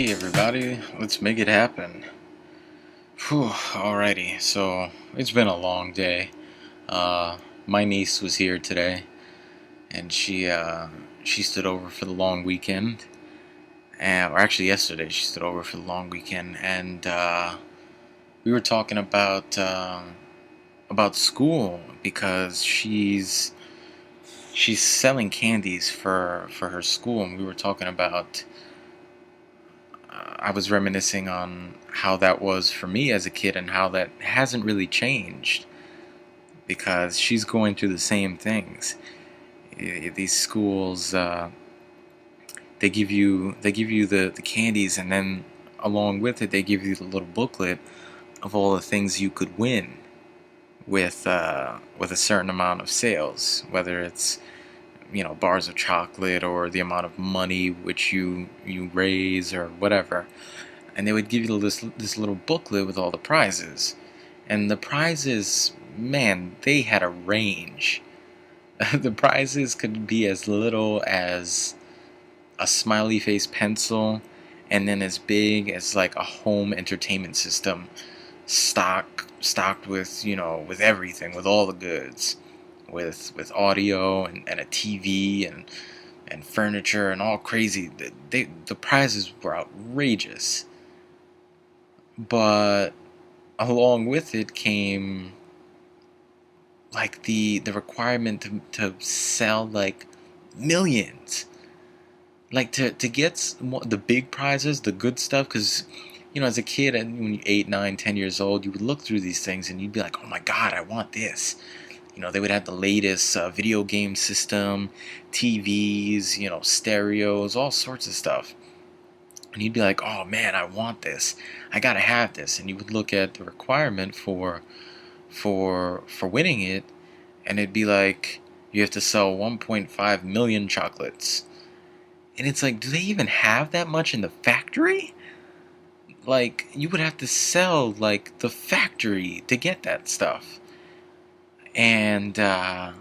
Hey everybody, let's make it happen. Whew, alrighty, so it's been a long day. My niece was here today, and she stood over for the long weekend, or actually yesterday she stood over for the long weekend, and we were talking about school because she's selling candies for her school, and we were talking about I was reminiscing on how that was for me as a kid and how that hasn't really changed because she's going through the same things. These schools, they give you the candies, and then along with it, they give you the little booklet of all the things you could win with a certain amount of sales, whether it's bars of chocolate or the amount of money which you raise or whatever. And they would give you this little booklet with all the prizes. And the prizes, man, they had a range. The prizes could be as little as a smiley face pencil, and then as big as like a home entertainment system, stocked with with everything, with all the goods, with audio and a TV and furniture and all crazy. The prizes were outrageous. But along with it came like the requirement to sell like millions, like to get the big prizes, the good stuff. Because as a kid, and when you're 8, 9, 10 years old, you would look through these things and you'd be like, oh my god, I want this. They would have the latest video game system, TVs, stereos, all sorts of stuff. And you'd be like, oh man, I want this. I gotta have this. And you would look at the requirement for winning it, and it'd be like you have to sell 1.5 million chocolates. And it's like, do they even have that much in the factory? Like, you would have to sell like the factory to get that stuff. And but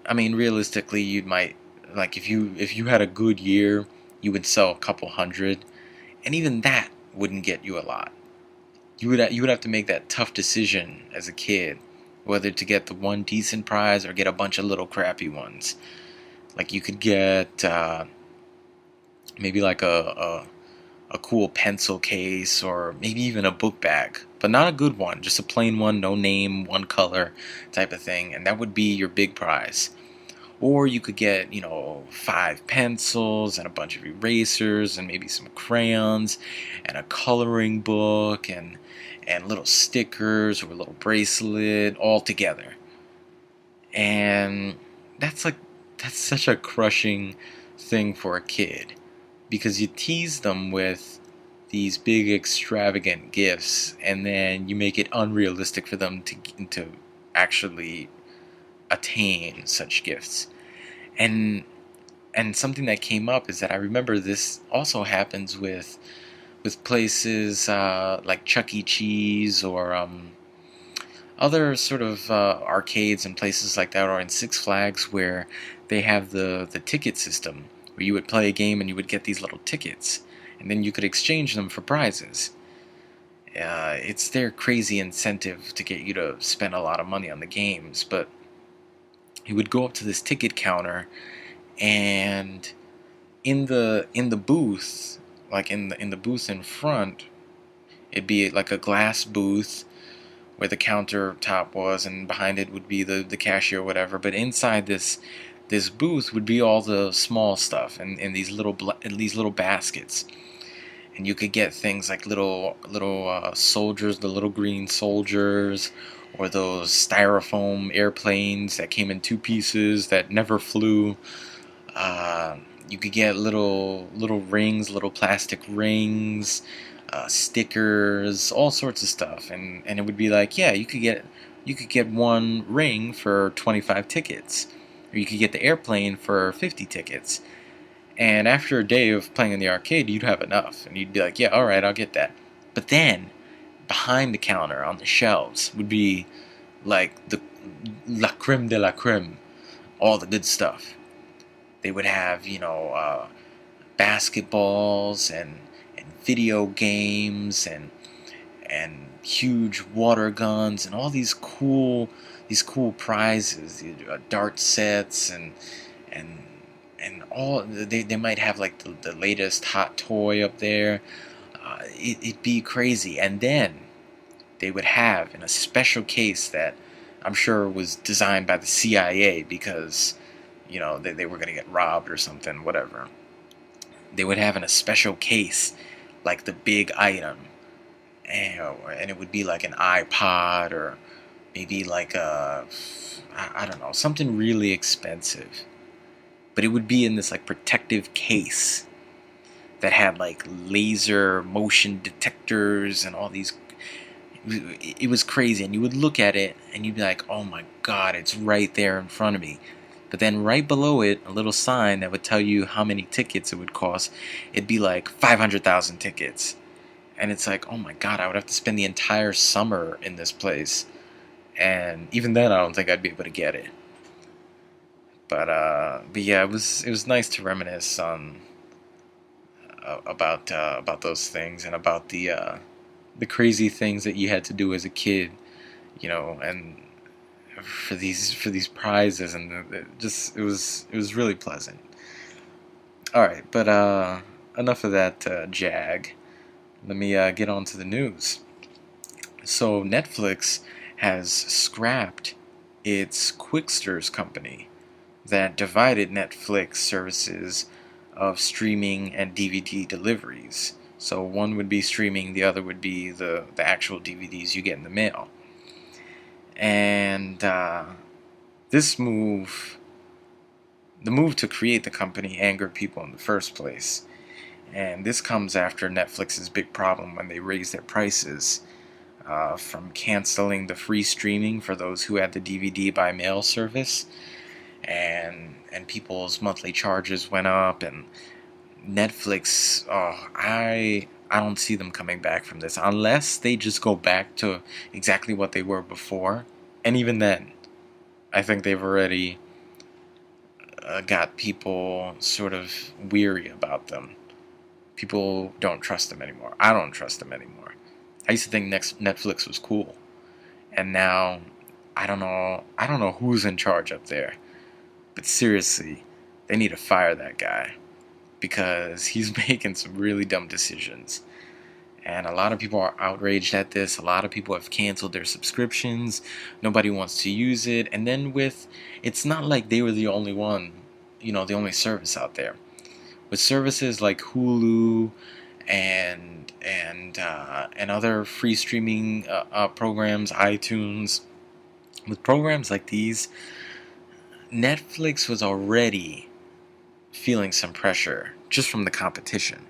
I mean, realistically, you might, like, if you had a good year, you would sell a couple hundred, and even that wouldn't get you a lot. You would have to make that tough decision as a kid, whether to get the one decent prize or get a bunch of little crappy ones. Like, you could get maybe like a cool pencil case, or maybe even a book bag, but not a good one, just a plain one, no name, one color type of thing, and that would be your big prize. Or you could get, 5 pencils and a bunch of erasers and maybe some crayons and a coloring book and little stickers or a little bracelet all together. And that's such a crushing thing for a kid, because you tease them with these big extravagant gifts, and then you make it unrealistic for them to actually attain such gifts. And something that came up is that I remember this also happens with places like Chuck E. Cheese, or other sort of arcades and places like that, or in Six Flags, where they have the ticket system, where you would play a game and you would get these little tickets, and then you could exchange them for prizes. It's their crazy incentive to get you to spend a lot of money on the games. But you would go up to this ticket counter, and in the booth, like in the booth in front, it'd be like a glass booth where the countertop was, and behind it would be the cashier or whatever. But inside this booth would be all the small stuff, and in these little baskets. And you could get things like little soldiers, the little green soldiers, or those styrofoam airplanes that came in 2 pieces that never flew. You could get little rings, little plastic rings, stickers, all sorts of stuff, and it would be like, yeah, you could get one ring for 25 tickets, or you could get the airplane for 50 tickets. And after a day of playing in the arcade, you'd have enough, and you'd be like, yeah, all right, I'll get that. But then, behind the counter on the shelves would be like the la creme de la creme, all the good stuff. They would have, basketballs and video games and huge water guns and all these cool prizes, dart sets and and all they might have like the latest hot toy up there. It'd be crazy. And then they would have in a special case that I'm sure was designed by the CIA because they were going to get robbed or something, whatever. They would have in a special case like the big item, and it would be like an iPod or maybe like I don't know, something really expensive, but it would be in this like protective case that had like laser motion detectors and all these. It was crazy, and you would look at it and you'd be like, oh my god, it's right there in front of me. But then right below it, a little sign that would tell you how many tickets it would cost. It'd be like 500,000 tickets. And it's like, oh my god, I would have to spend the entire summer in this place. And even then, I don't think I'd be able to get it. But yeah, it was nice to reminisce on about those things and about the crazy things that you had to do as a kid, and for these prizes, and it was really pleasant. All right, but enough of that jag. Let me get on to the news. So Netflix has scrapped its Quicksters company that divided Netflix services of streaming and DVD deliveries. So one would be streaming, the other would be the actual DVDs you get in the mail. And this move, the move to create the company, angered people in the first place. And this comes after Netflix's big problem when they raised their prices, from canceling the free streaming for those who had the DVD by mail service, and people's monthly charges went up, and Netflix, I don't see them coming back from this unless they just go back to exactly what they were before. And even then, I think they've already got people sort of weary about them. People don't trust them anymore. I don't trust them anymore. I used to think Netflix was cool, and now I don't know who's in charge up there. But seriously, they need to fire that guy, because he's making some really dumb decisions. And a lot of people are outraged at this. A lot of people have canceled their subscriptions. Nobody wants to use it. And then it's not like they were the only one, the only service out there. With services like Hulu and other free streaming programs, iTunes, with programs like these, Netflix was already feeling some pressure just from the competition.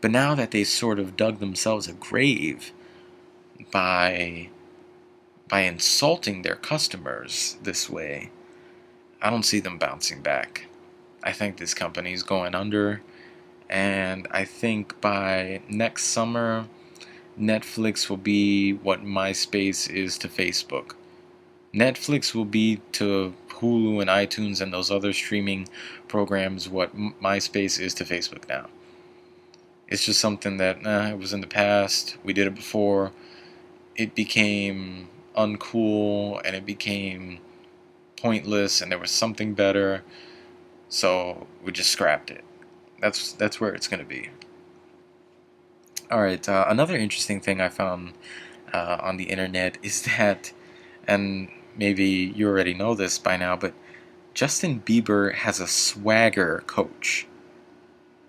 But now that they sort of dug themselves a grave by insulting their customers this way, I don't see them bouncing back. I think this company is going under, and I think by next summer, Netflix will be what MySpace is to Facebook. Netflix will be to Hulu and iTunes and those other streaming programs what MySpace is to Facebook now. It's just something that it was in the past. We did it before. It became uncool and it became pointless, and there was something better, so we just scrapped it. That's where it's going to be. All right. Another interesting thing I found on the internet is that, and maybe you already know this by now, but Justin Bieber has a swagger coach.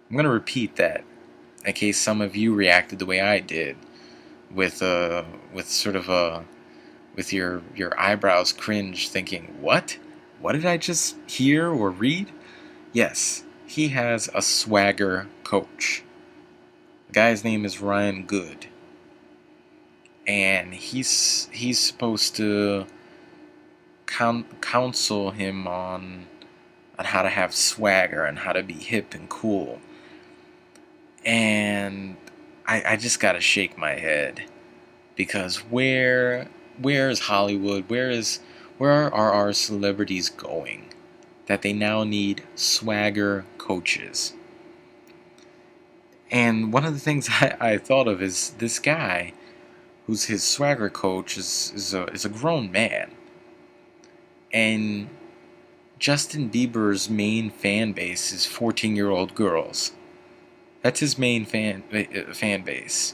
I'm going to repeat that in case some of you reacted the way I did, with your eyebrows cringe, thinking, what? What did I just hear or read? Yes, he has a swagger coach. The guy's name is Ryan Good, and he's supposed to counsel him on how to have swagger and how to be hip and cool. And I just gotta shake my head, because where is Hollywood? Where are our celebrities going that they now need swagger coaches? And one of the things I thought of is this guy, who's his swagger coach, is a grown man, and Justin Bieber's main fan base is 14-year-old girls. That's his main fan base.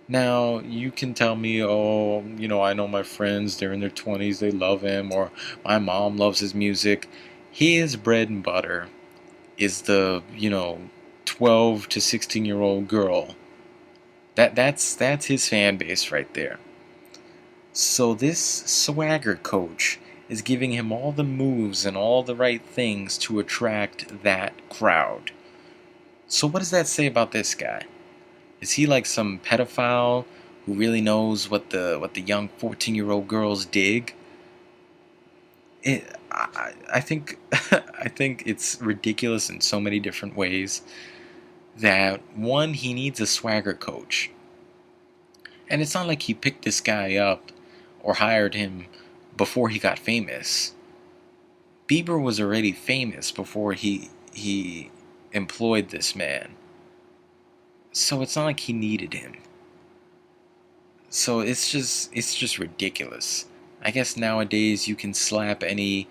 Now, you can tell me, oh, I know my friends, they're in their 20s, they love him, or my mom loves his music. His bread and butter is the, 12 to 16-year-old girl. That's his fan base right there. So this swagger coach is giving him all the moves and all the right things to attract that crowd. So what does that say about this guy? Is he like some pedophile who really knows what the young 14-year-old girls dig? I think I think it's ridiculous in so many different ways. That one, he needs a swagger coach, and it's not like he picked this guy up or hired him before he got famous. Bieber was already famous before he employed this man. So it's not like he needed him. So it's just ridiculous. I guess nowadays you can slap any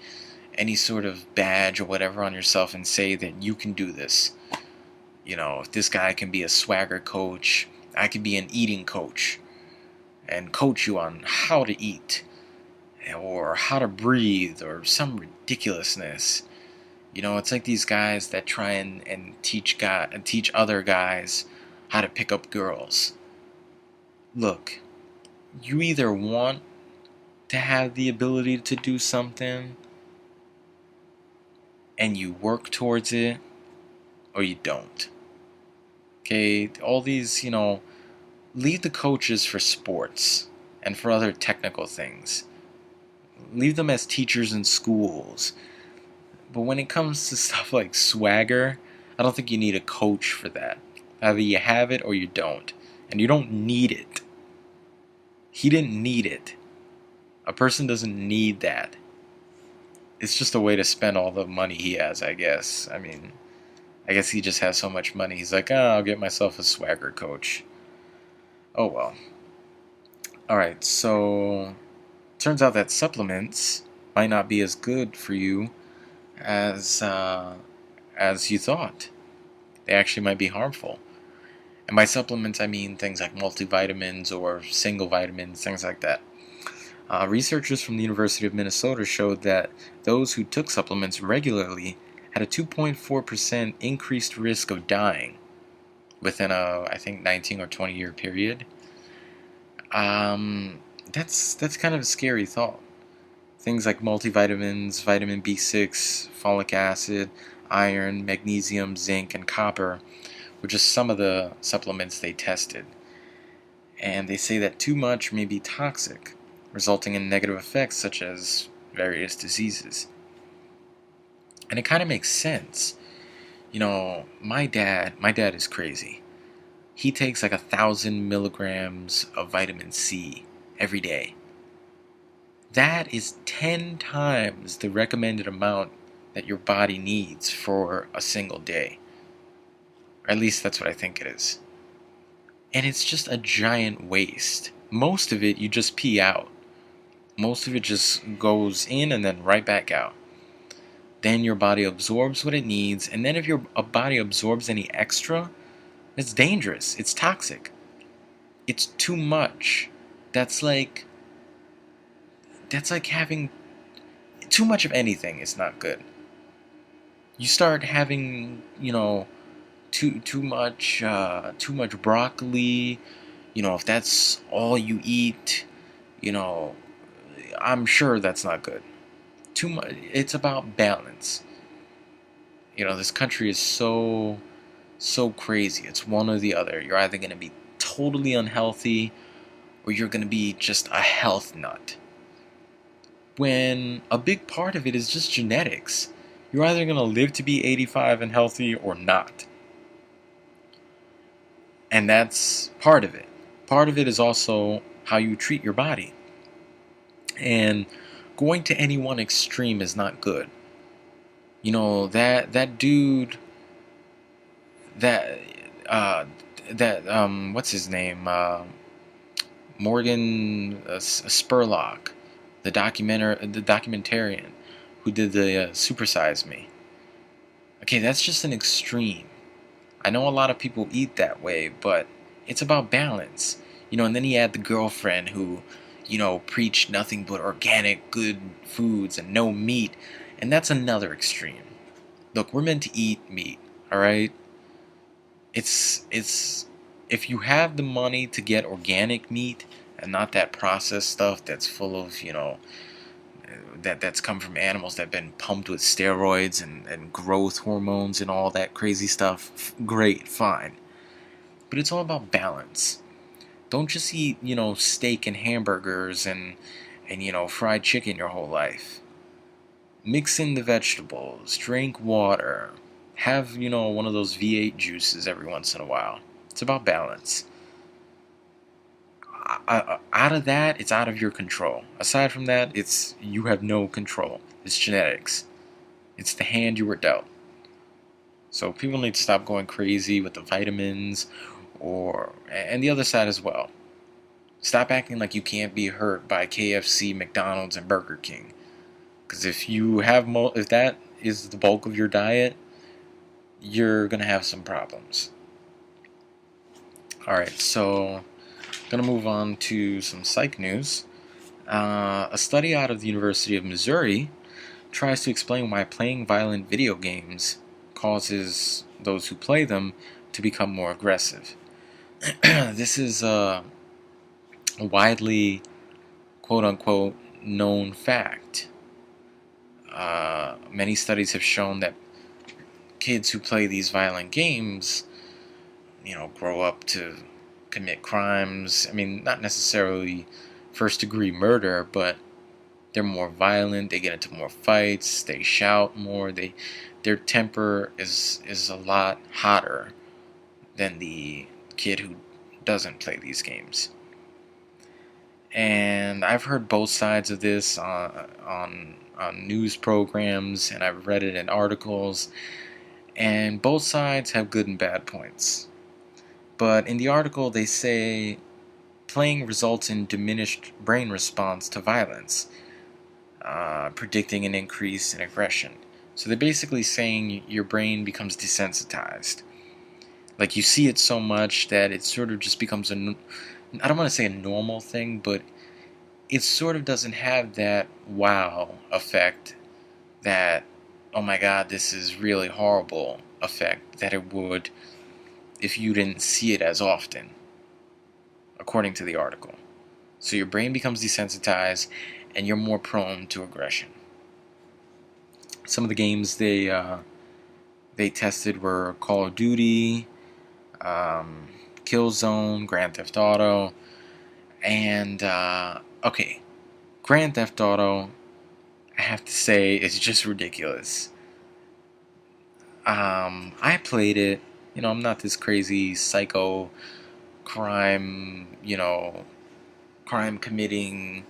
sort of badge or whatever on yourself and say that you can do this. If this guy can be a swagger coach, I could be an eating coach and coach you on how to eat or how to breathe or some ridiculousness. It's like these guys that try and teach other guys how to pick up girls. Look, you either want to have the ability to do something and you work towards it, or you don't. Okay, all these, leave the coaches for sports and for other technical things. Leave them as teachers in schools. But when it comes to stuff like swagger, I don't think you need a coach for that. Either you have it or you don't. And you don't need it. He didn't need it. A person doesn't need that. It's just a way to spend all the money he has, I guess. I guess he just has so much money. He's like, I'll get myself a swagger coach. Oh well. Alright, so turns out that supplements might not be as good for you as you thought. They actually might be harmful. And by supplements, I mean things like multivitamins or single vitamins, things like that. Researchers from the University of Minnesota showed that those who took supplements regularly had a 2.4% increased risk of dying within I think 19 or 20 year period. That's kind of a scary thought. Things like multivitamins, vitamin B6, folic acid, iron, magnesium, zinc, and copper were just some of the supplements they tested. And they say that too much may be toxic, resulting in negative effects such as various diseases. And it kind of makes sense. My dad is crazy. He takes like 1,000 milligrams of vitamin C every day. That is 10 times the recommended amount that your body needs for a single day. Or at least that's what I think it is. And it's just a giant waste. Most of it you just pee out. Most of it just goes in and then right back out. Then your body absorbs what it needs, and then if your body absorbs any extra, it's dangerous. It's toxic. It's too much. That's like having too much of anything is not good. You start having, too much broccoli, if that's all you eat, I'm sure that's not good. Too much. It's about balance. This country is so crazy. It's one or the other. You're either going to be totally unhealthy or you're going to be just a health nut. When a big part of it is just genetics. You're either going to live to be 85 and healthy or not. And that's part of it. Part of it is also how you treat your body. And going to any one extreme is not good. That dude, that uh, that what's his name? Morgan Spurlock, the documentarian who did the Super Size Me. Okay, that's just an extreme. I know a lot of people eat that way, but it's about balance. And then he had the girlfriend who, preached nothing but organic, good foods and no meat, and that's another extreme. Look, we're meant to eat meat, all right? It's if you have the money to get organic meat and not that processed stuff that's full of, that's come from animals that have been pumped with steroids and growth hormones and all that crazy stuff, great, fine. But it's all about balance. Don't just eat, steak and hamburgers and fried chicken your whole life. Mix in the vegetables, drink water, have, one of those V8 juices every once in a while. It's about balance. Out of that, it's out of your control. Aside from that, you have no control. It's genetics. It's the hand you were dealt. So people need to stop going crazy with the vitamins, and the other side as well. Stop acting like you can't be hurt by KFC, McDonald's, and Burger King. Because if that is the bulk of your diet, you're gonna have some problems. All right, so I'm gonna move on to some psych news. A study out of the University of Missouri tries to explain why playing violent video games causes those who play them to become more aggressive. This is a widely, quote-unquote, known fact. Many studies have shown that kids who play these violent games, grow up to commit crimes. I mean, not necessarily first-degree murder, but they're more violent, they get into more fights, they shout more, their temper is a lot hotter than the kid who doesn't play these games. And I've heard both sides of this on news programs, and I've read it in articles, and both sides have good and bad points. But in the article they say playing results in diminished brain response to violence, predicting an increase in aggression. So they're basically saying your brain becomes desensitized. Like, you see it so much that it sort of just becomes I don't want to say a normal thing, but it sort of doesn't have that wow effect, that, oh my god, this is really horrible effect that it would if you didn't see it as often, according to the article. So your brain becomes desensitized and you're more prone to aggression. Some of the games they tested were Call of Duty, Killzone, Grand Theft Auto, and Grand Theft Auto, I have to say, is just ridiculous. I played it. I'm not this crazy psycho crime committing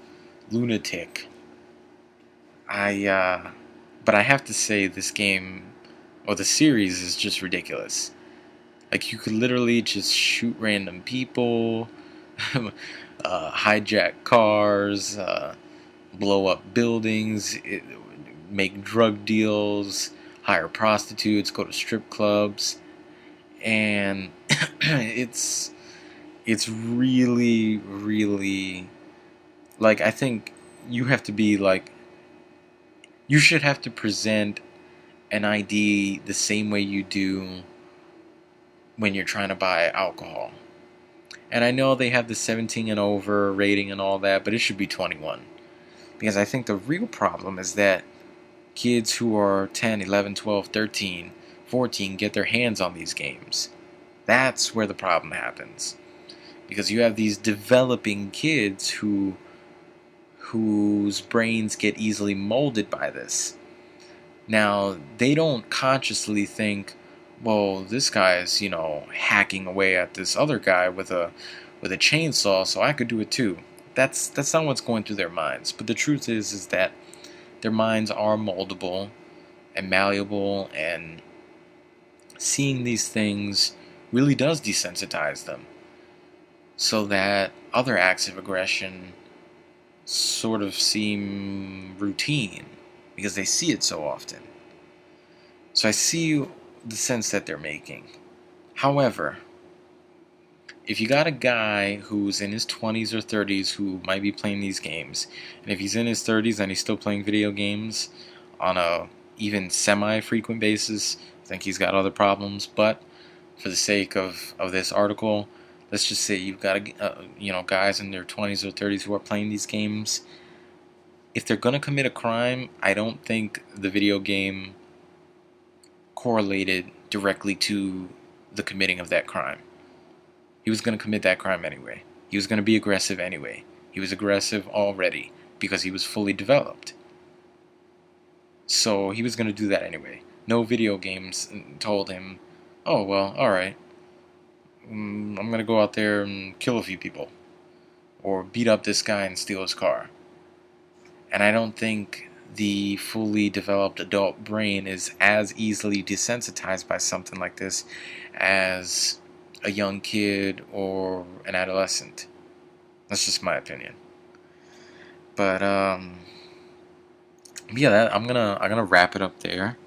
lunatic. But I have to say, this game, or the series, is just ridiculous. Like, you could literally just shoot random people, hijack cars, blow up buildings, make drug deals, hire prostitutes, go to strip clubs, and it's really, really, like, I think you have to be like, you should have to present an ID the same way you do when you're trying to buy alcohol. And I know they have the 17 and over rating and all that, but it should be 21. Because I think the real problem is that kids who are 10, 11, 12, 13, 14 get their hands on these games. That's where the problem happens. Because you have these developing kids whose brains get easily molded by this. Now, they don't consciously think, well, this guy's, hacking away at this other guy with a chainsaw, so I could do it too. That's not what's going through their minds. But the truth is that their minds are moldable and malleable, and seeing these things really does desensitize them, so that other acts of aggression sort of seem routine because they see it so often. So I see the sense that they're making. However, if you got a guy who's in his 20s or 30s who might be playing these games, and if he's in his 30s and he's still playing video games on a even semi-frequent basis, I think he's got other problems. But for the sake of this article, let's just say you've got guys in their 20s or 30s who are playing these games. If they're gonna commit a crime, I don't think the video game correlated directly to the committing of that crime. He was going to commit that crime anyway. He was going to be aggressive anyway. He was aggressive already because he was fully developed. So he was going to do that anyway. No video games told him, oh, well, alright, I'm going to go out there and kill a few people. Or beat up this guy and steal his car. And I don't think the fully developed adult brain is as easily desensitized by something like this as a young kid or an adolescent. That's just my opinion. But yeah, I'm gonna wrap it up there.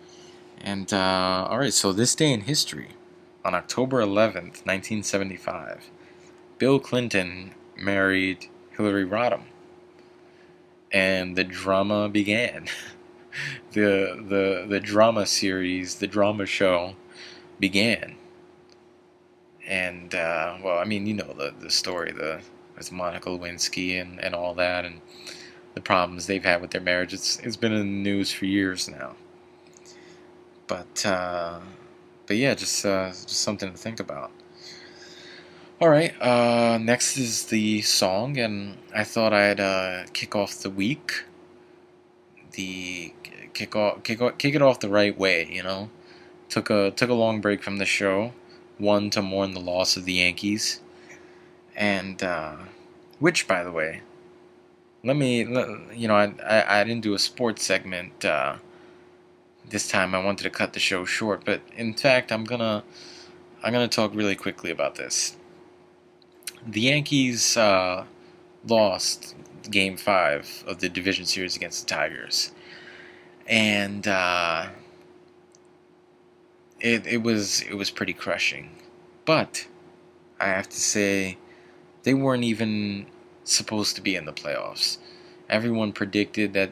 And all right, so this day in history, on October 11th, 1975, Bill Clinton married Hillary Rodham, and the drama began. the drama series, the drama show began. And, well, I mean, you know the story, there's Monica Lewinsky and all that, and the problems they've had with their marriage. It's been in the news for years now. But yeah, just something to think about. All right, next is the song, and I thought I'd kick off the week. Kick it off the right way, you know. Took a long break from the show. One, to mourn the loss of the Yankees, and which, by the way, I didn't do a sports segment this time. I wanted to cut the show short, but in fact, I'm gonna talk really quickly about this. The Yankees lost Game 5 of the division series against the Tigers, and it was pretty crushing. But I have to say, they weren't even supposed to be in the playoffs. Everyone predicted that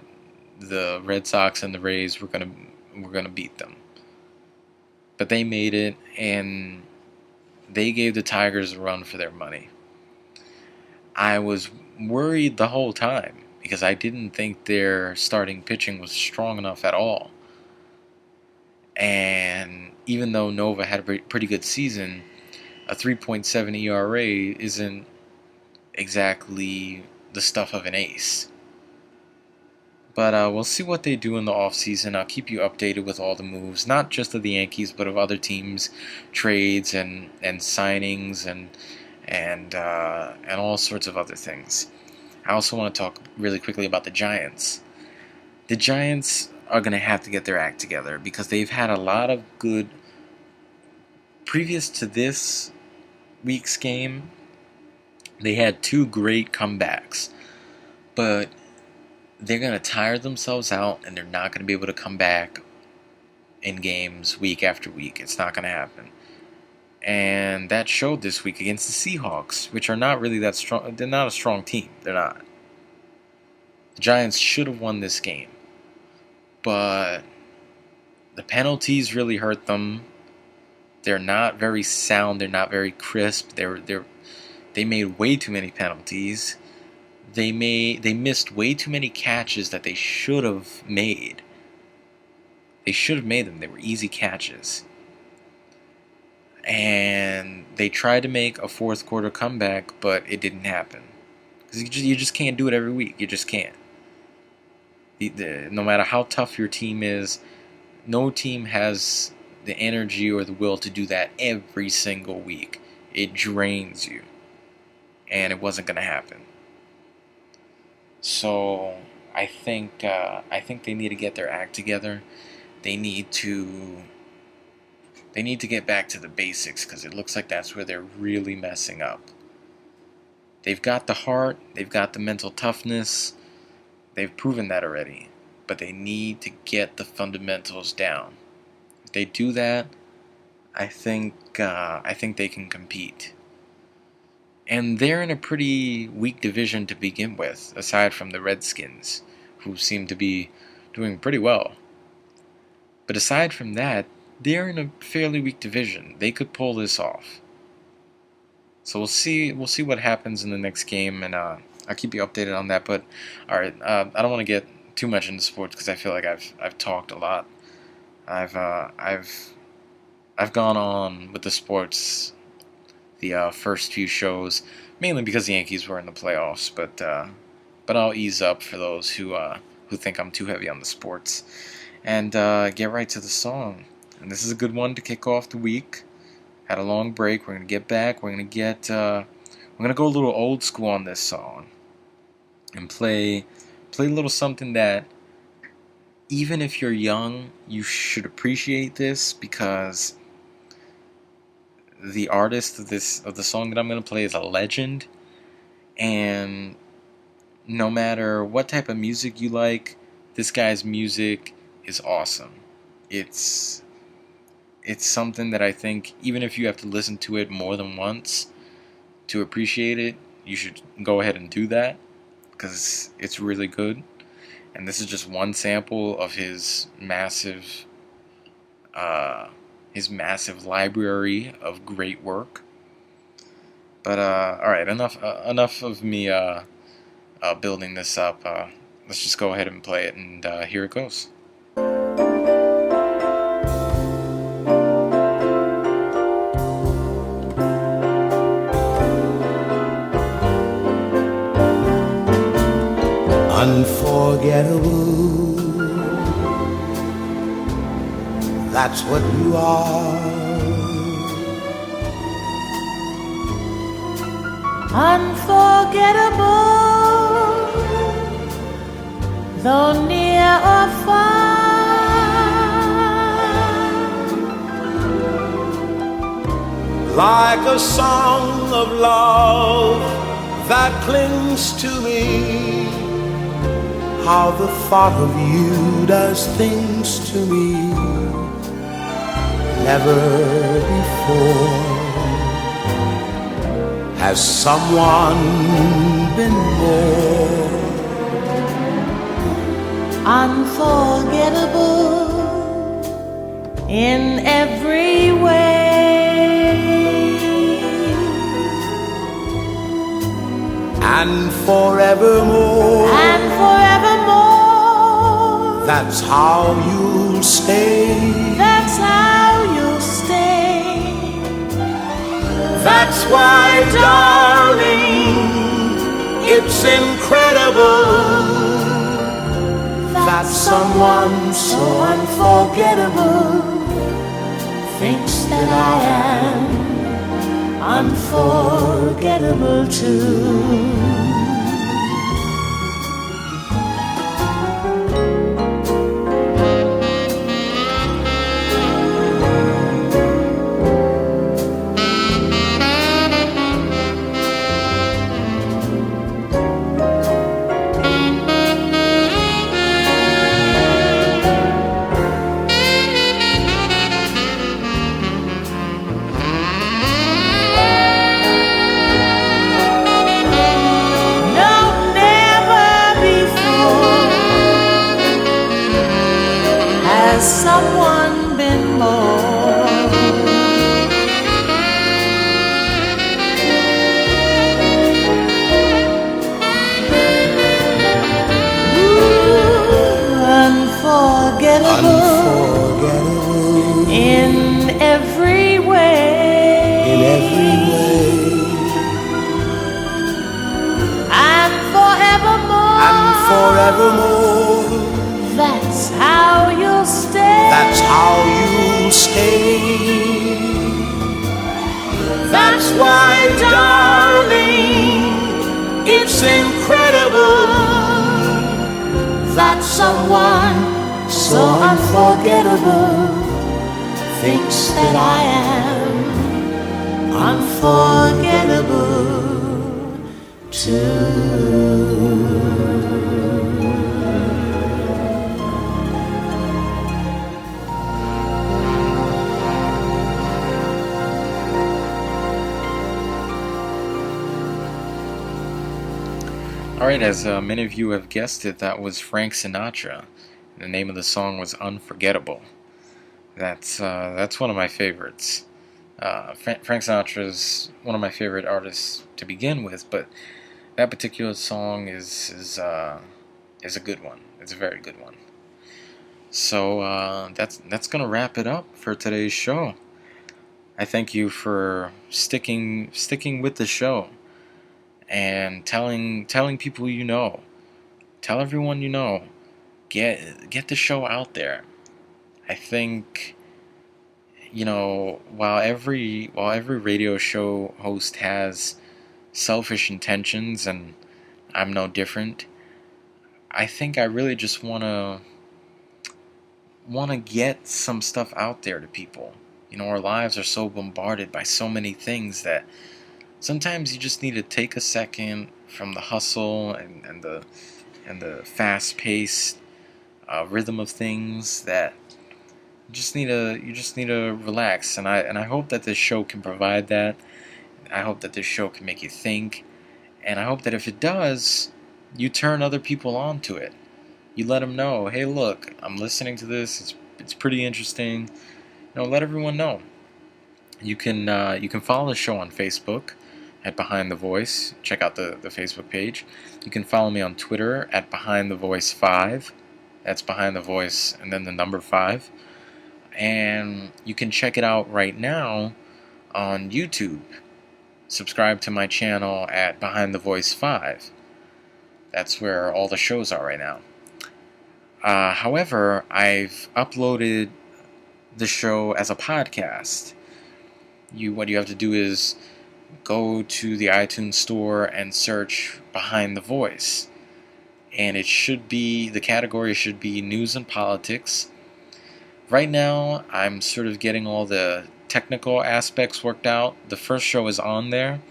the Red Sox and the Rays were gonna beat them, but they made it, and they gave the Tigers a run for their money. I was worried the whole time because I didn't think their starting pitching was strong enough at all. And even though Nova had a pretty good season, a 3.7 ERA isn't exactly the stuff of an ace. But we'll see what they do in the offseason. I'll keep you updated with all the moves, not just of the Yankees, but of other teams, trades and signings and all sorts of other things. I also want to talk really quickly about the Giants. The Giants are going to have to get their act together because they've had a lot of good. Previous to this week's game, they had two great comebacks, but they're going to tire themselves out, and they're not going to be able to come back in games week after week. It's not going to happen. And that showed this week against the Seahawks, which are not really that strong. They're not a strong team. They're not. The Giants should have won this game, but the penalties really hurt them. They're not very sound. They're not very crisp. They made way too many penalties. They missed way too many catches that they should have made. They should have made them. They were easy catches. And they tried to make a fourth quarter comeback, but it didn't happen. Because you just can't do it every week. You just can't. No matter how tough your team is, no team has the energy or the will to do that every single week. It drains you. And it wasn't going to happen. So I think they need to get their act together. They need to They need to get back to the basics because it looks like that's where they're really messing up. They've got the heart, they've got the mental toughness, they've proven that already, but they need to get the fundamentals down. If they do that, I think they can compete. And they're in a pretty weak division to begin with, aside from the Redskins, who seem to be doing pretty well. But aside from that, they're in a fairly weak division. They could pull this off. So we'll see what happens in the next game, and I'll keep you updated on that. But all right, I don't want to get too much into sports because I feel like I've talked a lot. I've gone on with the sports the first few shows, mainly because the Yankees were in the playoffs. But I'll ease up for those who think I'm too heavy on the sports, and get right to the song. And this is a good one to kick off the week. Had a long break. We're gonna get back. We're gonna go a little old school on this song and play a little something that, even if you're young, you should appreciate this, because the artist of the song that I'm gonna play is a legend, and no matter what type of music you like, this guy's music is awesome. It's something that I think, even if you have to listen to it more than once to appreciate it, you should go ahead and do that, because it's really good. And this is just one sample of his massive library of great work. But all right, enough of me building this up. Let's just go ahead and play it, and here it goes. Unforgettable, that's what you are. Unforgettable, though near or far. Like a song of love that clings to me, how the thought of you does things to me. Never before has someone been more unforgettable in every way, and forevermore. That's how you'll stay. That's how you'll stay. That's why, darling, it's incredible that someone so unforgettable thinks that I am unforgettable too. Someone been more unforgettable in every way, and forevermore. That's how you'll stay. That's how you'll stay. That's why, darling, it's incredible that someone so unforgettable thinks that I am unforgettable too. Alright, as many of you have guessed it, that was Frank Sinatra. The name of the song was Unforgettable. That's one of my favorites. Frank Sinatra is one of my favorite artists to begin with, but that particular song is a good one. It's a very good one. So that's gonna wrap it up for today's show. I thank you for sticking with the show and telling people you know. Tell everyone you know. Get the show out there. I think, while every radio show host has selfish intentions, and I'm no different, I think I really just wanna get some stuff out there to people. Our lives are so bombarded by so many things that sometimes you just need to take a second from the hustle and the fast-paced rhythm of things, that you just need to relax. And I hope that this show can provide that. I hope that this show can make you think, and I hope that if it does, you turn other people on to it. You let them know, hey, look, I'm listening to this. It's pretty interesting. Let everyone know. You can follow the show on Facebook at Behind the Voice. Check out the Facebook page. You can follow me on Twitter at Behind the Voice 5. That's Behind the Voice and then the number 5. And you can check it out right now on YouTube. Subscribe to my channel at Behind the Voice 5. That's where all the shows are right now. However, I've uploaded the show as a podcast. What you have to do is go to the iTunes store and search Behind the Voice, and the category should be news and politics. Right now, I'm sort of getting all the technical aspects worked out. The first show is on there,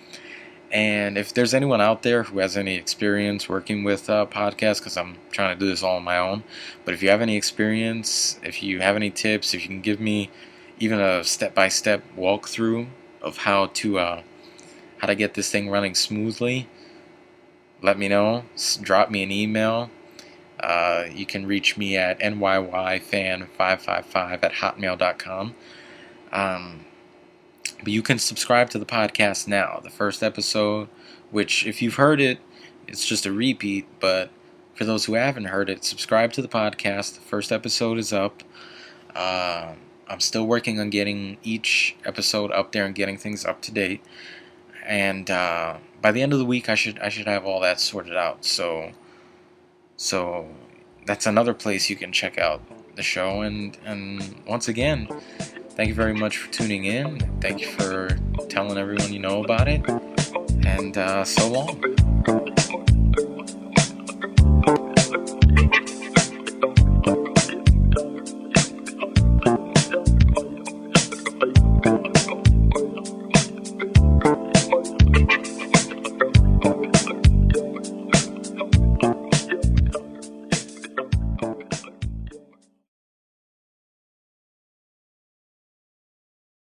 and if there's anyone out there who has any experience working with podcasts, because I'm trying to do this all on my own, but if you have any experience, if you have any tips, if you can give me even a step-by-step walkthrough of how to get this thing running smoothly, let me know. Drop me an email. You can reach me at nyyfan555@hotmail.com. But you can subscribe to the podcast now. The first episode, which if you've heard it, it's just a repeat, but for those who haven't heard it, subscribe to the podcast. The first episode is up. I'm still working on getting each episode up there and getting things up to date. And by the end of the week, I should have all that sorted out. So that's another place you can check out the show. And once again, thank you very much for tuning in. Thank you for telling everyone you know about it. And so long.